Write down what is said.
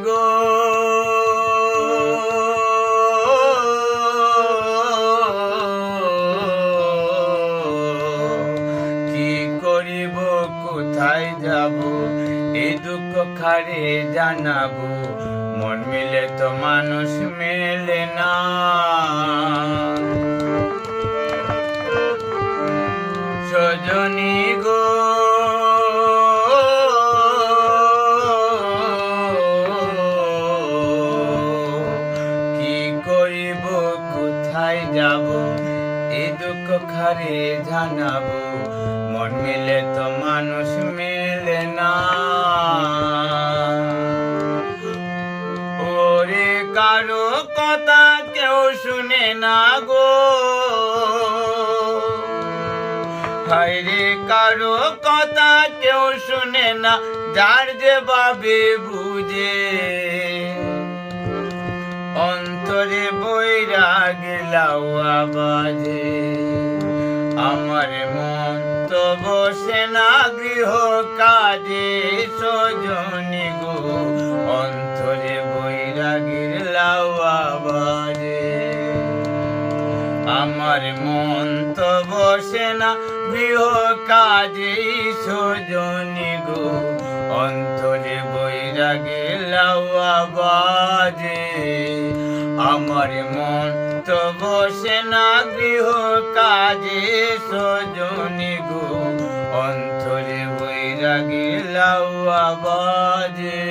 গো কি করিব কোথায় যাব এই দুঃখ খারে জানাবো মন মিলে তো মানুষ মেলে না সজনী গো কি করিব কোথায় যাব এই দুঃখ খারে জানাবো মন মিলে তো মানুষ মেলে না ওরে কারো কথা কেউ শুনে না গো হায়রে কারো কথা কেউ শুনে না যার যে ভাবে বুঝে অন্তরে বৈরাগ লাউয়া বাজে আমার মন তো বসে না গৃহ কাজে সজনী গো অন্তরে বৈরাগের লাউয়া বাজে আমার মন তো বসে না গৃহ কাজে সজনী গো অন্তরে বৈরাগে লাউয়া বাজে আমার মন তো বসে না গৃহ কাজে সজনী গো অন্তরে বৈরাগে লাউয়া বাজে।